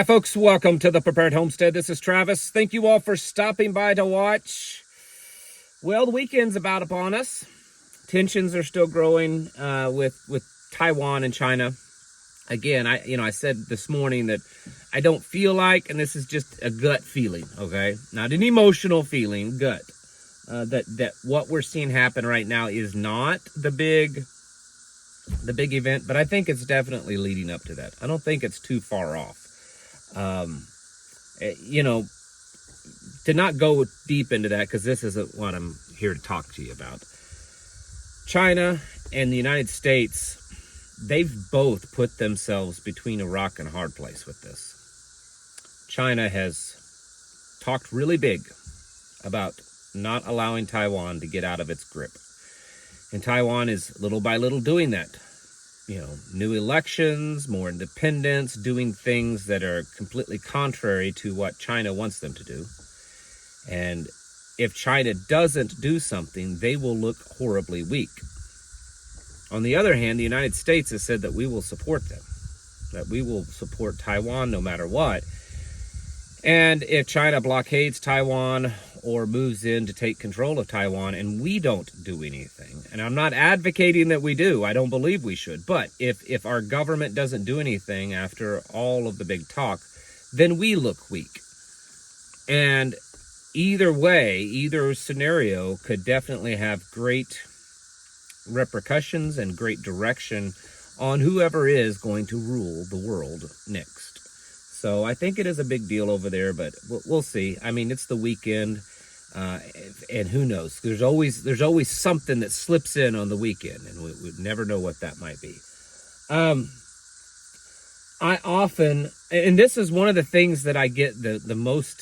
Hi folks, welcome to the Prepared Homestead. This is Travis. Thank you all for stopping by to watch. Well, the weekend's about upon us. Tensions are still growing with Taiwan and China. Again, I said this morning that I don't feel like, and this is just a gut feeling, okay? Not an emotional feeling, gut. That what we're seeing happen right now is not the big event, but I think it's definitely leading up to that. I don't think it's too far off. To not go deep into that, because this isn't what I'm here to talk to you about. China and the United States, they've both put themselves between a rock and a hard place with this. China has talked really big about not allowing Taiwan to get out of its grip. And Taiwan is little by little doing that. New elections, more independence, doing things that are completely contrary to what China wants them to do. And if China doesn't do something, they will look horribly weak. On the other hand, the United States has said that we will support them, that we will support Taiwan no matter what. And if China blockades Taiwan or moves in to take control of Taiwan and we don't do anything, and I'm not advocating that we do, I don't believe we should, but if our government doesn't do anything after all of the big talk, then we look weak. And either way, either scenario could definitely have great repercussions and great direction on whoever is going to rule the world next. So I think it is a big deal over there, but we'll see. I mean, it's the weekend, and who knows? There's always something that slips in on the weekend, and we never know what that might be. I often, and this is one of the things that I get the most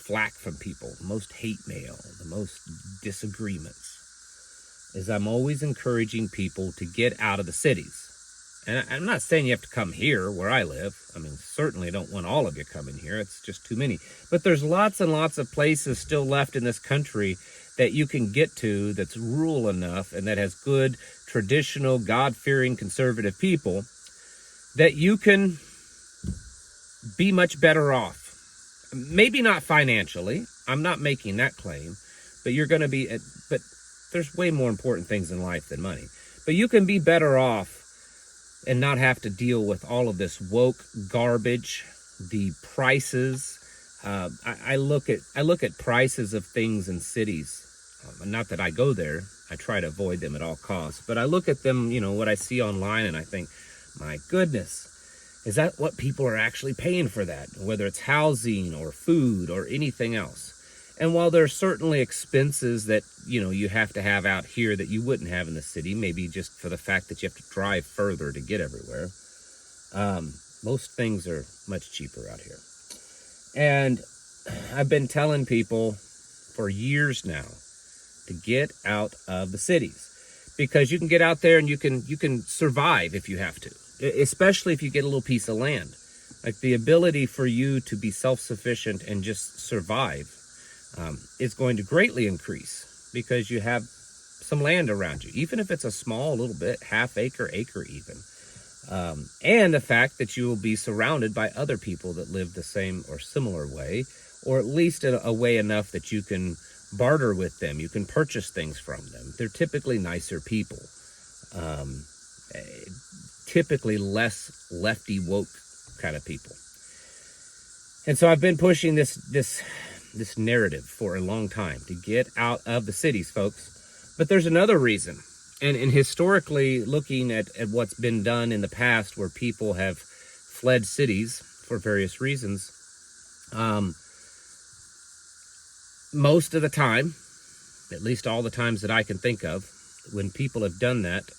flack from people, the most hate mail, the most disagreements, is I'm always encouraging people to get out of the cities. And I'm not saying you have to come here where I live. I mean, certainly don't want all of you coming here. It's just too many. But there's lots and lots of places still left in this country that you can get to that's rural enough and that has good, traditional, God-fearing, conservative people that you can be much better off. Maybe not financially. I'm not making that claim. But you're going to be... But there's way more important things in life than money. But you can be better off and not have to deal with all of this woke garbage, the prices. I look at prices of things in cities. Not that I go there. I try to avoid them at all costs. But I look at them, what I see online, and I think, my goodness, is that what people are actually paying for that? Whether it's housing or food or anything else. And while there are certainly expenses that, you have to have out here that you wouldn't have in the city, maybe just for the fact that you have to drive further to get everywhere, most things are much cheaper out here. And I've been telling people for years now to get out of the cities, because you can get out there and you can survive if you have to, especially if you get a little piece of land. Like the ability for you to be self-sufficient and just survive is going to greatly increase because you have some land around you, even if it's a small little bit, half acre even. And the fact that you will be surrounded by other people that live the same or similar way, or at least in a way enough that you can barter with them, you can purchase things from them. They're typically nicer people, typically less lefty woke kind of people. And so I've been pushing this narrative for a long time to get out of the cities, folks. But there's another reason. And historically, looking at what's been done in the past where people have fled cities for various reasons, most of the time, at least all the times that I can think of, when people have done that,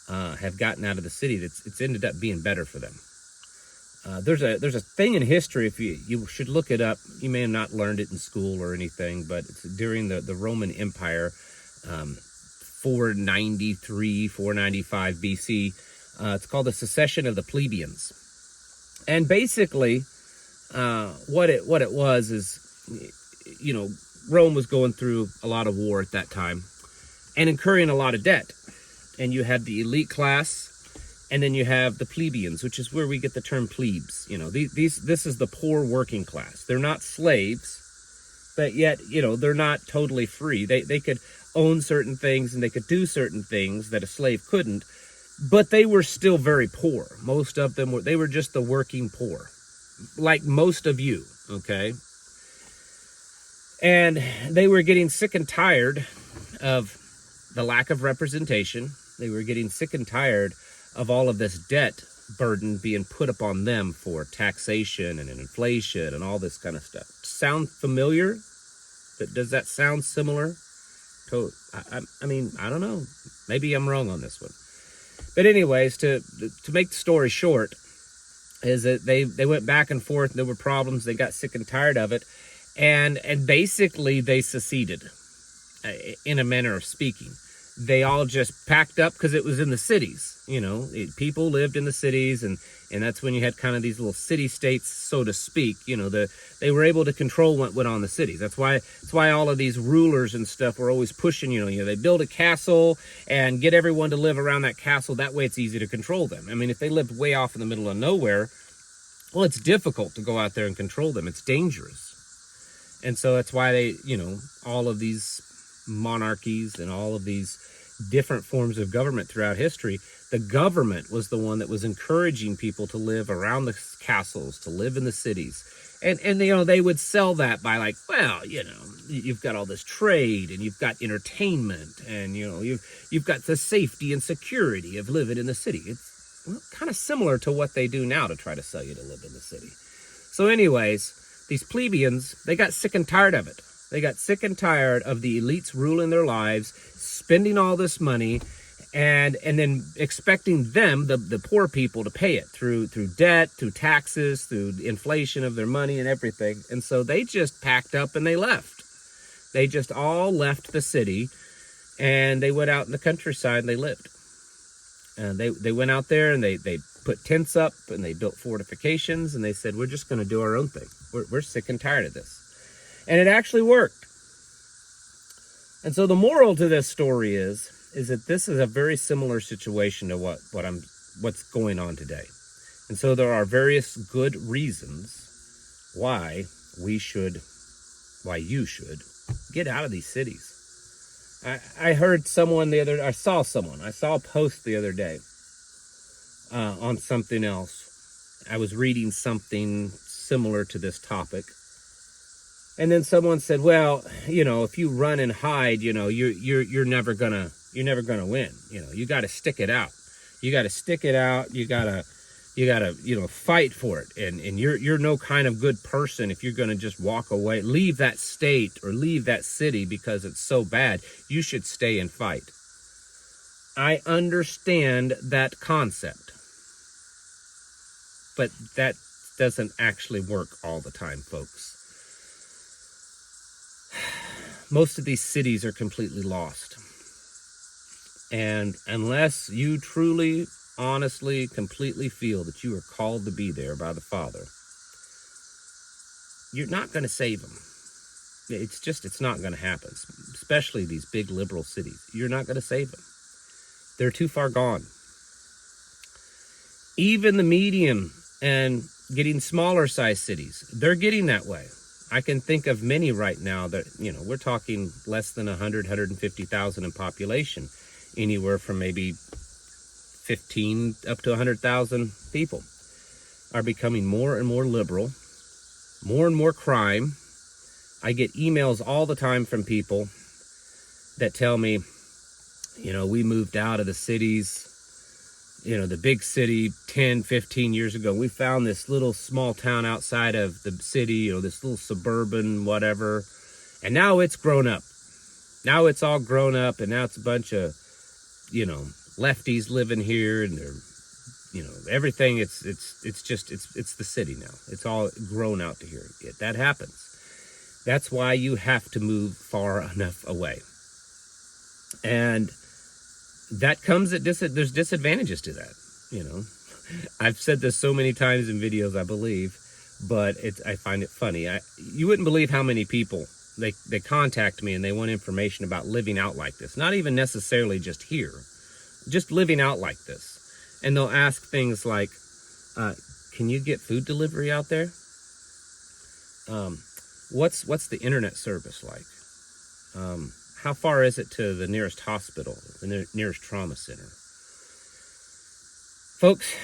have gotten out of the city, it's ended up being better for them. There's a thing in history, if you should look it up. You may have not learned it in school or anything, but it's during the Roman Empire, 493, 495 BC. It's called the Secession of the Plebeians. And basically, what it was is, Rome was going through a lot of war at that time and incurring a lot of debt. And you had the elite class And then you have the plebeians, which is where we get the term plebes. This is the poor working class. They're not slaves, but yet, they're not totally free. They could own certain things and they could do certain things that a slave couldn't, but they were still very poor. Most of them they were just the working poor, like most of you, okay? And they were getting sick and tired of the lack of representation. They were getting sick and tired of all of this debt burden being put upon them for taxation and inflation and all this kind of stuff. Sound familiar? Does that sound similar? I mean, I don't know. Maybe I'm wrong on this one. But anyways, to make the story short, is that they went back and forth. There were problems. They got sick and tired of it. And basically they seceded, in a manner of speaking. They all just packed up because it was in the cities. People lived in the cities, and that's when you had kind of these little city states, so to speak. They were able to control what went on in the cities. That's why all of these rulers and stuff were always pushing. They build a castle and get everyone to live around that castle. That way, it's easy to control them. I mean, if they lived way off in the middle of nowhere, well, it's difficult to go out there and control them. It's dangerous, and so that's why they, all of these monarchies and all of these different forms of government throughout history, the government was the one that was encouraging people to live around the castles, to live in the cities. And they would sell that by like, well, you've got all this trade and you've got entertainment and, you've got the safety and security of living in the city. It's kind of similar to what they do now to try to sell you to live in the city. So anyways, these plebeians, they got sick and tired of it. They got sick and tired of the elites ruling their lives, spending all this money, and then expecting them, the poor people, to pay it through debt, through taxes, through inflation of their money and everything. And so they just packed up and they left. They just all left the city, and they went out in the countryside and they lived. And they went out there and they put tents up and they built fortifications, and they said, we're just going to do our own thing. We're sick and tired of this. And it actually worked. And so the moral to this story is that this is a very similar situation to what's going on today. And so there are various good reasons why you should get out of these cities. I saw a post the other day on something else. I was reading something similar to this topic. And then someone said, well, if you run and hide, you're never gonna win. You got to stick it out. You got to stick it out. You gotta, fight for it. And you're no kind of good person if you're going to just walk away, leave that state or leave that city because it's so bad. You should stay and fight. I understand that concept, but that doesn't actually work all the time, folks. Most of these cities are completely lost. And unless you truly, honestly, completely feel that you are called to be there by the Father, you're not going to save them. It's not going to happen, especially these big liberal cities. You're not going to save them. They're too far gone. Even the medium and getting smaller size cities, they're getting that way. I can think of many right now that, we're talking less than 100, 150,000 in population, anywhere from maybe 15 up to 100,000 people are becoming more and more liberal, more and more crime. I get emails all the time from people that tell me, we moved out of the cities, the big city 10, 15 years ago. We found this little small town outside of the city, this little suburban whatever. And now it's grown up. Now it's all grown up, and now it's a bunch of, lefties living here, and they're, everything. It's the city now. It's all grown out to here. That happens. That's why you have to move far enough away. And that comes at there's disadvantages to that, I've said this so many times in videos, I believe, but I find it funny. You wouldn't believe how many people they contact me and they want information about living out like this. Not even necessarily just here, just living out like this. And they'll ask things like, can you get food delivery out there? What's the internet service like? How far is it to the nearest hospital, the nearest trauma center? Folks,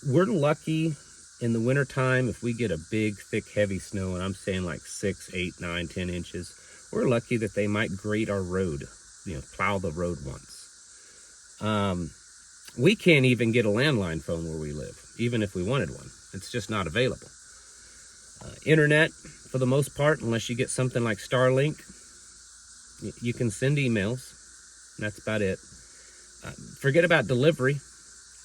we're lucky in the wintertime if we get a big, thick, heavy snow, and I'm saying like 6, 8, 9, 10 inches, we're lucky that they might grade our road, plow the road once. We can't even get a landline phone where we live, even if we wanted one. It's just not available. Internet, for the most part, unless you get something like Starlink, you can send emails. That's about it. Forget about delivery.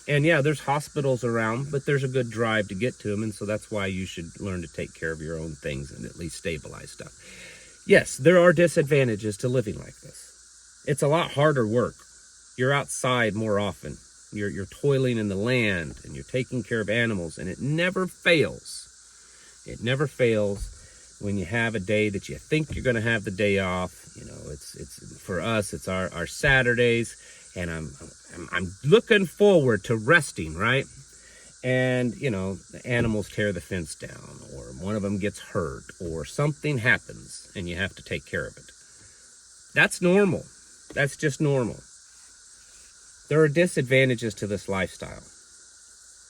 And yeah, there's hospitals around, but there's a good drive to get to them, and so that's why you should learn to take care of your own things and at least stabilize stuff. Yes, there are disadvantages to living like this. It's a lot harder work. You're outside more often. You're toiling in the land, and you're taking care of animals, and it never fails. It never fails when you have a day that you think you're going to have the day off. It's for us, it's our Saturdays, and I'm looking forward to resting, right? And, the animals tear the fence down, or one of them gets hurt, or something happens, and you have to take care of it. That's normal. That's just normal. There are disadvantages to this lifestyle,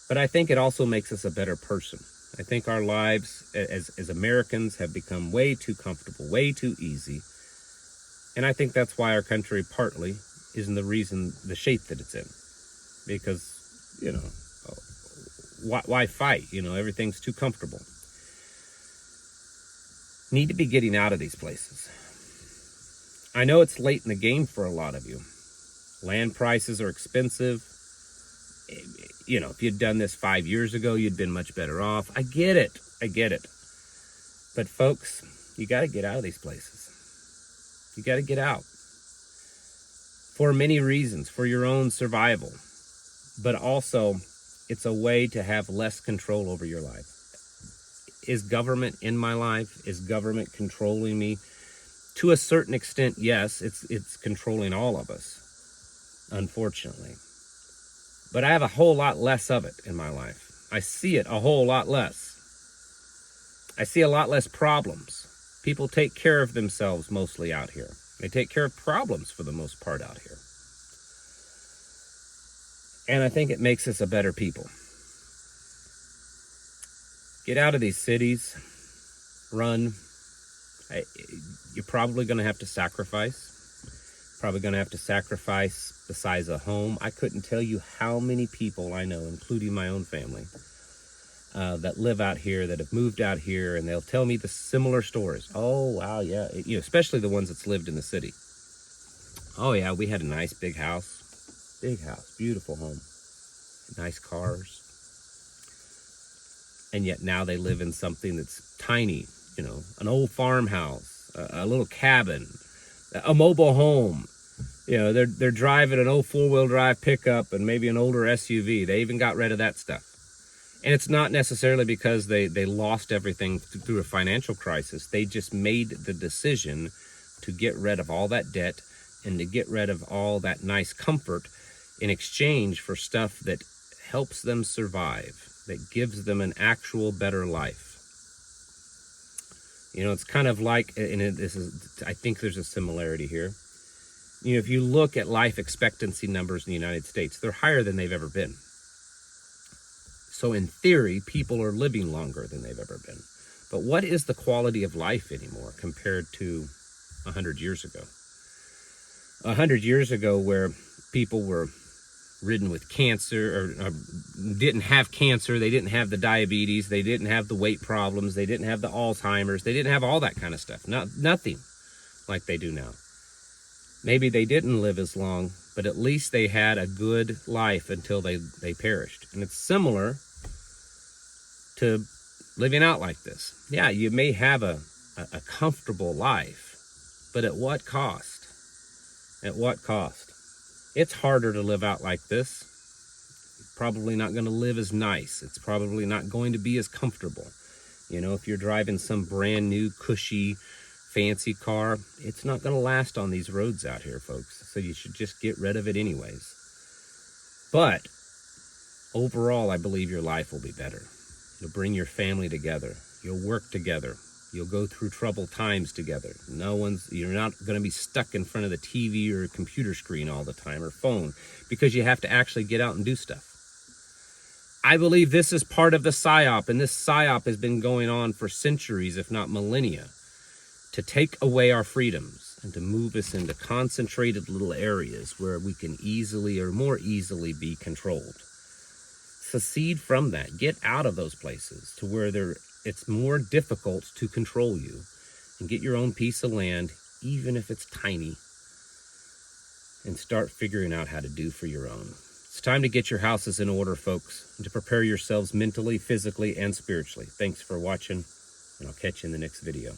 but I think it also makes us a better person. I think our lives as Americans have become way too comfortable, way too easy, and I think that's why our country partly is in the shape that it's in, because, why fight? Everything's too comfortable. Need to be getting out of these places. I know it's late in the game for a lot of you. Land prices are expensive. If you'd done this 5 years ago, you'd been much better off. I get it. But folks, you got to get out of these places. You got to get out. For many reasons, for your own survival. But also, it's a way to have less control over your life. Is government in my life? Is government controlling me? To a certain extent, yes, it's controlling all of us, unfortunately. But I have a whole lot less of it in my life. I see it a whole lot less. I see a lot less problems. People take care of themselves mostly out here. They take care of problems for the most part out here. And I think it makes us a better people. Get out of these cities. Run. You're probably going to have to sacrifice. Probably going to have to sacrifice the size of home. I couldn't tell you how many people I know, including my own family, that live out here, that have moved out here, and they'll tell me the similar stories. Oh, wow, yeah. Especially the ones that's lived in the city. Oh, yeah, we had a nice big house. Big house, beautiful home. Nice cars. And yet now they live in something that's tiny, an old farmhouse, a little cabin, a mobile home. They're driving an old four-wheel drive pickup and maybe an older SUV. They even got rid of that stuff. And it's not necessarily because they lost everything through a financial crisis. They just made the decision to get rid of all that debt and to get rid of all that nice comfort in exchange for stuff that helps them survive, that gives them an actual better life. It's kind of like, and I think there's a similarity here. If you look at life expectancy numbers in the United States, they're higher than they've ever been. So in theory, people are living longer than they've ever been. But what is the quality of life anymore compared to 100 years ago? 100 years ago, where people were ridden with cancer, or didn't have cancer, they didn't have the diabetes, they didn't have the weight problems, they didn't have the Alzheimer's, they didn't have all that kind of stuff. Nothing like they do now. Maybe they didn't live as long, but at least they had a good life until they perished. And it's similar to living out like this. Yeah, you may have a comfortable life, but at what cost? At what cost? It's harder to live out like this. Probably not going to live as nice. It's probably not going to be as comfortable. If you're driving some brand new, cushy, fancy car, it's not going to last on these roads out here, folks. So you should just get rid of it anyways. But overall, I believe your life will be better. You'll bring your family together. You'll work together. You'll go through troubled times together. You're not going to be stuck in front of the TV or computer screen all the time or phone, because you have to actually get out and do stuff. I believe this is part of the PSYOP, and this PSYOP has been going on for centuries, if not millennia, to take away our freedoms and to move us into concentrated little areas where we can easily or more easily be controlled. Secede from that. Get out of those places to where it's more difficult to control you, and get your own piece of land, even if it's tiny, and start figuring out how to do for your own. It's time to get your houses in order, folks, and to prepare yourselves mentally, physically, and spiritually. Thanks for watching, and I'll catch you in the next video.